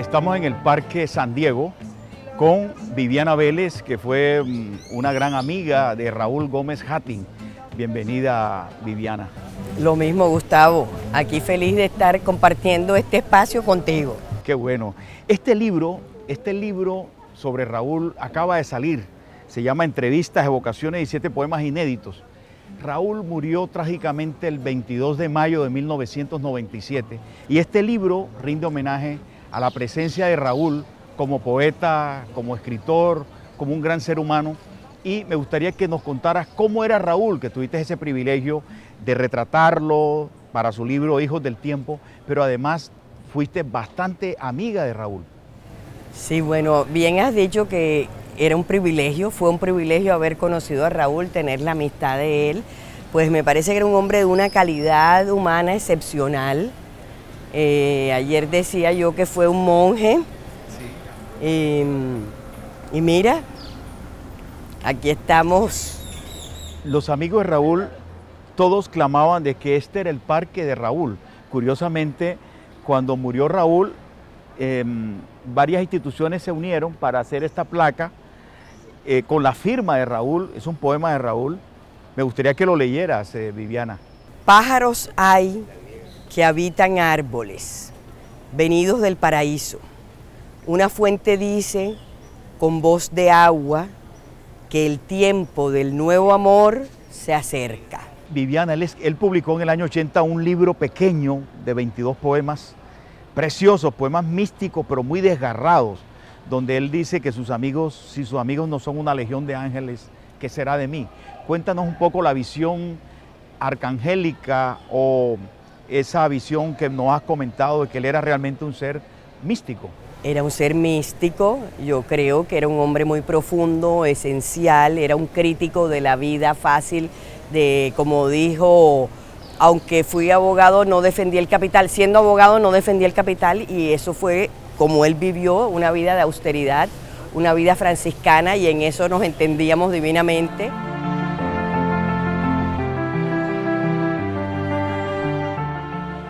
Estamos en el Parque San Diego con Viviana Vélez, que fue una gran amiga de Raúl Gómez Hattin. Bienvenida, Viviana. Lo mismo, Gustavo. Aquí feliz de estar compartiendo este espacio contigo. Qué bueno. Este libro sobre Raúl acaba de salir. Se llama Entrevistas, Evocaciones y 7 poemas inéditos. Raúl murió trágicamente el 22 de mayo de 1997 y este libro rinde homenaje a la presencia de Raúl como poeta, como escritor, como un gran ser humano. Y me gustaría que nos contaras cómo era Raúl, que tuviste ese privilegio de retratarlo para su libro Hijos del Tiempo, pero además fuiste bastante amiga de Raúl. Sí, bueno, bien has dicho que era un privilegio, fue un privilegio haber conocido a Raúl, tener la amistad de él. Pues me parece que era un hombre de una calidad humana excepcional. Ayer decía yo que fue un monje. Sí. Y mira, aquí estamos. Los amigos de Raúl, todos clamaban de que este era el parque de Raúl. Curiosamente, cuando murió Raúl, varias instituciones se unieron para hacer esta placa con la firma de Raúl. Es un poema de Raúl. Me gustaría que lo leyeras, Viviana. Pájaros hay que habitan árboles, venidos del paraíso. Una fuente dice, con voz de agua, que el tiempo del nuevo amor se acerca. Viviana, él publicó en el año 80 un libro pequeño de 22 poemas, preciosos, poemas místicos, pero muy desgarrados, donde él dice que sus amigos, si sus amigos no son una legión de ángeles, ¿qué será de mí? Cuéntanos un poco la visión arcangélica o esa visión que nos has comentado de que él era realmente un ser místico. Era un ser místico, yo creo que era un hombre muy profundo, esencial, era un crítico de la vida fácil, de, como dijo, aunque fui abogado no defendí el capital, siendo abogado no defendí el capital, y eso fue como él vivió, una vida de austeridad, una vida franciscana, y en eso nos entendíamos divinamente.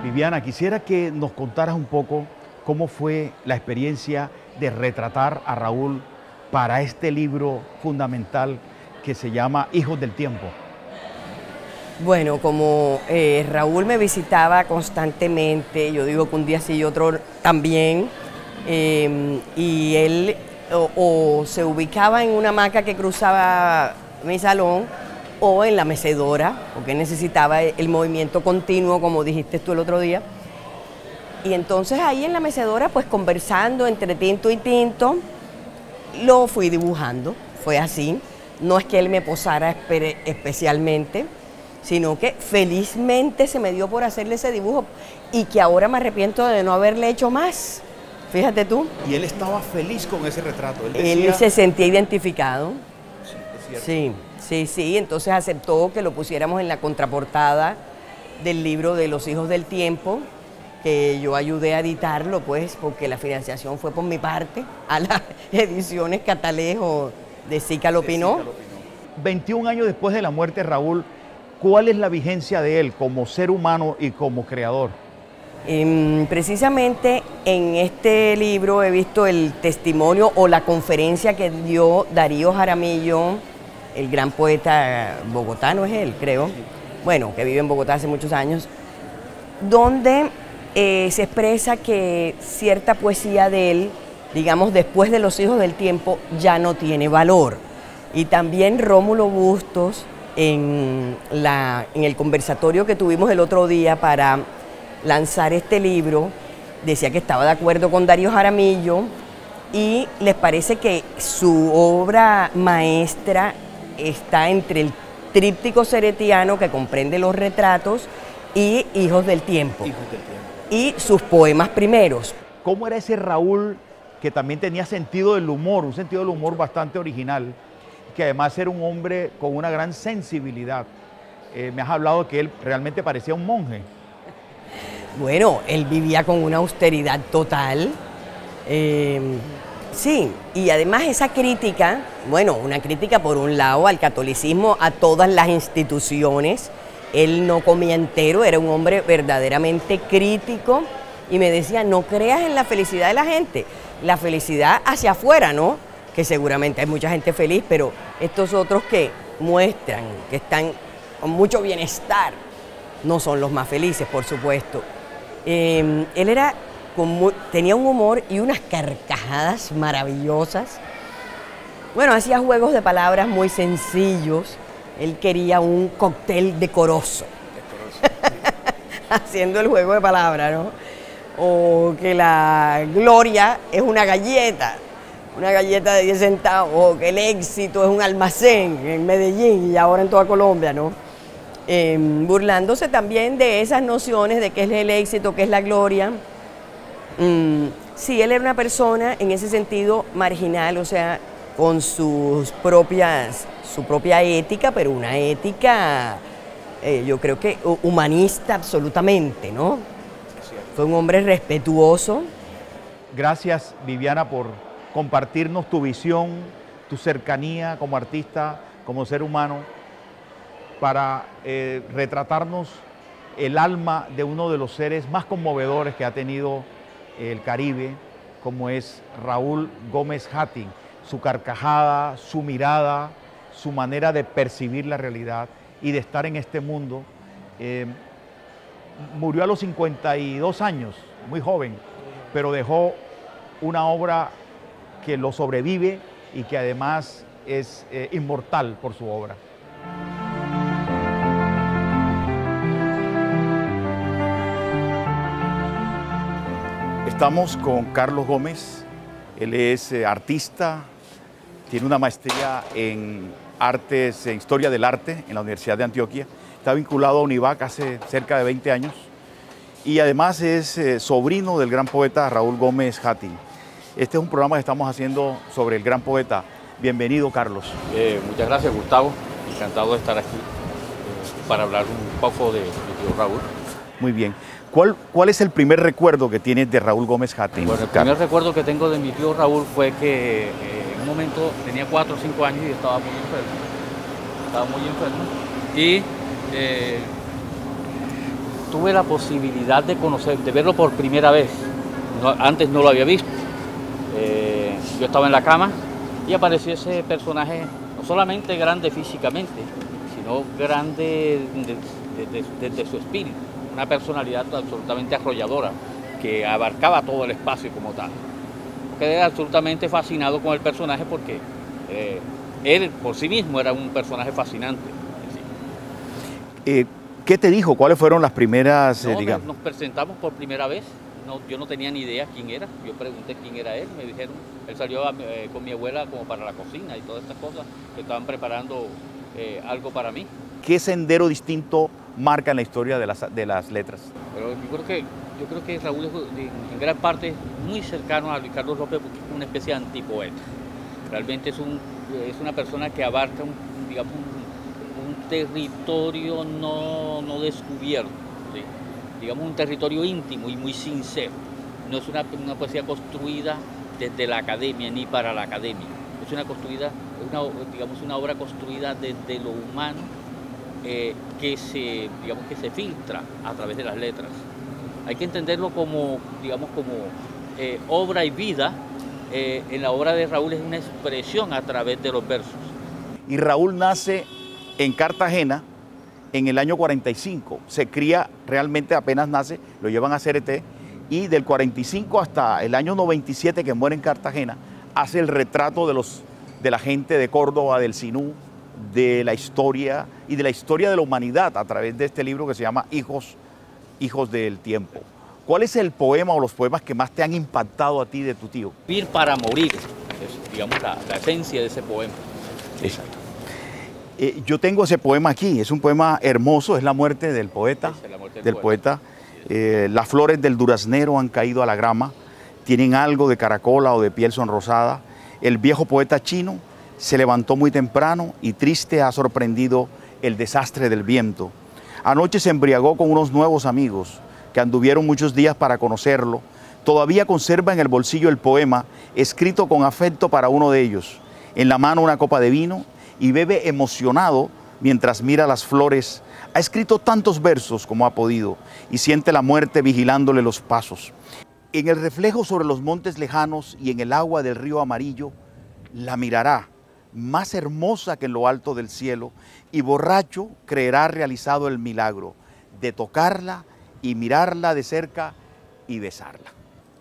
Viviana, quisiera que nos contaras un poco cómo fue la experiencia de retratar a Raúl para este libro fundamental que se llama Hijos del Tiempo. Bueno, como Raúl me visitaba constantemente, yo digo que un día sí y otro también, y él o se ubicaba en una hamaca que cruzaba mi salón o en la mecedora, porque necesitaba el movimiento continuo, como dijiste tú el otro día. Y entonces ahí en la mecedora, pues conversando entre tinto y tinto, lo fui dibujando, fue así. No es que él me posara especialmente, sino que felizmente se me dio por hacerle ese dibujo y que ahora me arrepiento de no haberle hecho más. Fíjate tú. Y él estaba feliz con ese retrato. Él decía... Él se sentía identificado. Sí, es cierto. Sí, entonces aceptó que lo pusiéramos en la contraportada del libro de Los Hijos del Tiempo, que yo ayudé a editarlo, pues, porque la financiación fue por mi parte, a las ediciones Catalejo de Cícalo Pinó. 21 años después de la muerte de Raúl, ¿cuál es la vigencia de él como ser humano y como creador? Precisamente en este libro he visto el testimonio o la conferencia que dio Darío Jaramillo, el gran poeta bogotano es él, creo, sí. Bueno, que vive en Bogotá hace muchos años, donde se expresa que cierta poesía de él, digamos después de Los Hijos del Tiempo, ya no tiene valor. Y también Rómulo Bustos, en el conversatorio que tuvimos el otro día para lanzar este libro, decía que estaba de acuerdo con Darío Jaramillo y les parece que su obra maestra está entre el tríptico seretiano, que comprende los retratos, y Hijos del Tiempo. Y sus poemas primeros. ¿Cómo era ese Raúl que también tenía sentido del humor, un sentido del humor bastante original, que además era un hombre con una gran sensibilidad? Me has hablado que él realmente parecía un monje. Bueno, él vivía con una austeridad total. Sí, y además esa crítica, bueno, una crítica por un lado al catolicismo, a todas las instituciones. Él no comía entero, era un hombre verdaderamente crítico y me decía, no creas en la felicidad de la gente, la felicidad hacia afuera, ¿no? Que seguramente hay mucha gente feliz, pero estos otros que muestran que están con mucho bienestar no son los más felices, por supuesto. Él era tenía un humor y unas carcajadas maravillosas. Bueno, hacía juegos de palabras muy sencillos. Él quería un cóctel decoroso. Haciendo el juego de palabras, ¿no? O que la gloria es una galleta de 10 centavos, o que el éxito es un almacén en Medellín y ahora en toda Colombia, ¿no? Burlándose también de esas nociones de qué es el éxito, qué es la gloria. Sí, él era una persona en ese sentido marginal, o sea, con su propia ética, pero una ética, yo creo que humanista absolutamente, ¿no? Fue un hombre respetuoso. Gracias, Viviana, por compartirnos tu visión, tu cercanía como artista, como ser humano, para retratarnos el alma de uno de los seres más conmovedores que ha tenido el Caribe, como es Raúl Gómez Hating. Su carcajada, su mirada, su manera de percibir la realidad y de estar en este mundo. Murió a los 52 años, muy joven, pero dejó una obra que lo sobrevive y que además es inmortal por su obra. Estamos con Carlos Gómez. Él es artista, tiene una maestría en artes, en historia del arte en la Universidad de Antioquia. Está vinculado a Univac hace cerca de 20 años y además es sobrino del gran poeta Raúl Gómez Hating. Este es un programa que estamos haciendo sobre el gran poeta. Bienvenido, Carlos. Muchas gracias, Gustavo. Encantado de estar aquí para hablar un poco de mi tío Raúl. Muy bien. ¿Cuál es el primer recuerdo que tienes de Raúl Gómez Hating? Bueno, el primer recuerdo que tengo de mi tío Raúl fue que en un momento tenía 4 o 5 años y estaba muy enfermo. Y tuve la posibilidad de verlo por primera vez. Antes no lo había visto. Yo estaba en la cama y apareció ese personaje no solamente grande físicamente, sino grande desde su espíritu. Una personalidad absolutamente arrolladora que abarcaba todo el espacio como tal. Quedé absolutamente fascinado con el personaje porque él por sí mismo era un personaje fascinante. ¿Qué te dijo? ¿Cuáles fueron las primeras, digamos? Nos presentamos por primera vez. Yo no tenía ni idea quién era. Yo pregunté quién era él. Me dijeron, él salió con mi abuela como para la cocina y todas estas cosas que estaban preparando algo para mí. ¿Qué sendero distinto marca en la historia de las letras? Pero yo creo que Raúl es en gran parte muy cercano a Luis Carlos López porque es una especie de antipoeta. Realmente es una persona que abarca un territorio no descubierto, ¿sí? Digamos un territorio íntimo y muy sincero. No es una poesía construida desde la academia ni para la academia. Es una obra construida desde lo humano, que se filtra a través de las letras. Hay que entenderlo como obra y vida. En la obra de Raúl es una expresión a través de los versos. Y Raúl nace en Cartagena en el año 45. Se cría realmente, apenas nace, lo llevan a CRT y del 45 hasta el año 97 que muere en Cartagena, hace el retrato de la gente de Córdoba, del Sinú, de la historia y de la historia de la humanidad a través de este libro que se llama Hijos del Tiempo. ¿Cuál es el poema o los poemas que más te han impactado a ti de tu tío? Vivir para morir, es, digamos, la esencia de ese poema. Exacto. Yo tengo ese poema aquí, es un poema hermoso, es la muerte del poeta. Es la muerte del poeta. Las flores del duraznero han caído a la grama, tienen algo de caracola o de piel sonrosada. El viejo poeta chino se levantó muy temprano y triste ha sorprendido el desastre del viento. Anoche se embriagó con unos nuevos amigos que anduvieron muchos días para conocerlo. Todavía conserva en el bolsillo el poema escrito con afecto para uno de ellos. En la mano una copa de vino y bebe emocionado mientras mira las flores Ha escrito tantos versos como ha podido y siente la muerte vigilándole los pasos. En el reflejo sobre los montes lejanos y en el agua del río amarillo, la mirará, más hermosa que en lo alto del cielo, y borracho creerá realizado el milagro de tocarla y mirarla de cerca y besarla.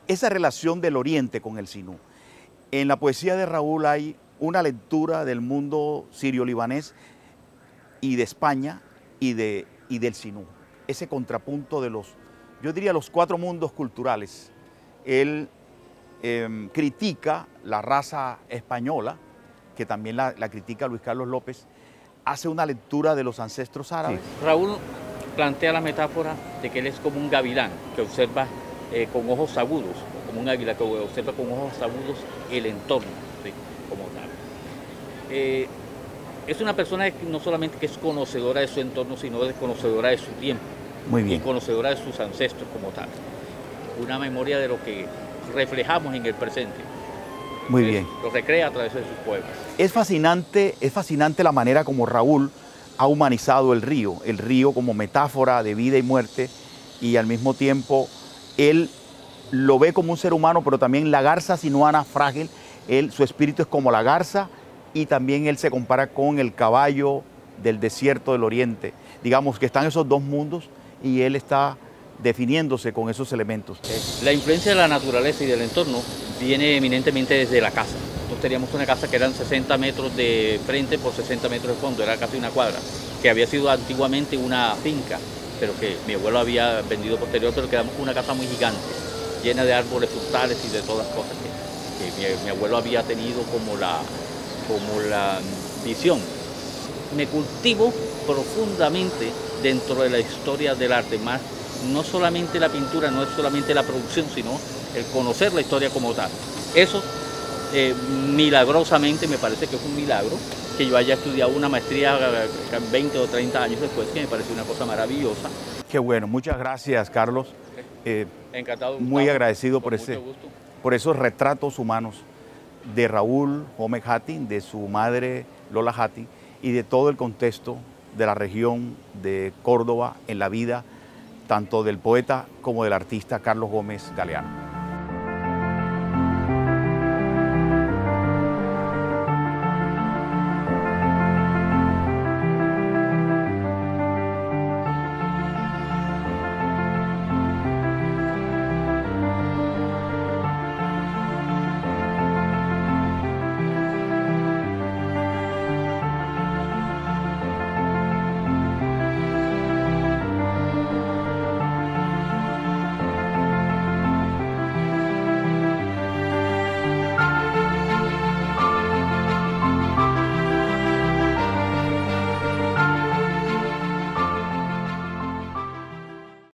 Esa relación del Oriente con el Sinú. En la poesía de Raúl hay una lectura del mundo sirio-libanés y de España y del Sinú. Ese contrapunto de yo diría los cuatro mundos culturales. Él critica la raza española, que también la critica Luis Carlos López, hace una lectura de los ancestros árabes. Sí. Raúl plantea la metáfora de que él es como un gavilán que observa con ojos agudos, como un águila que observa con ojos agudos el entorno, ¿sí? Como tal. Es una persona que no solamente que es conocedora de su entorno, sino es conocedora de su tiempo. Muy bien. Y conocedora de sus ancestros como tal. Una memoria de lo que reflejamos en el presente. Muy bien. Lo recrea a través de sus poemas. Es fascinante la manera como Raúl ha humanizado el río como metáfora de vida y muerte, y al mismo tiempo él lo ve como un ser humano, pero también la garza sinuana frágil. Su espíritu es como la garza, y también él se compara con el caballo del desierto del Oriente. Digamos que están esos dos mundos y él está definiéndose con esos elementos. La influencia de la naturaleza y del entorno viene eminentemente desde la casa. Nosotros teníamos una casa que eran 60 metros de frente por 60 metros de fondo, era casi una cuadra, que había sido antiguamente una finca, pero que mi abuelo había vendido posterior, pero que era una casa muy gigante, llena de árboles frutales y de todas cosas que mi abuelo había tenido como la visión. Me cultivo profundamente dentro de la historia del arte, más no solamente la pintura, no es solamente la producción, sino el conocer la historia como tal. Eso milagrosamente me parece que es un milagro que yo haya estudiado una maestría 20 o 30 años después, que me parece una cosa maravillosa. Qué bueno, muchas gracias, Carlos. Encantado, Gustavo. Muy agradecido por esos retratos humanos de Raúl Gómez Hathi, de su madre Lola Hathi y de todo el contexto de la región de Córdoba en la vida tanto del poeta como del artista Carlos Gómez Galeano.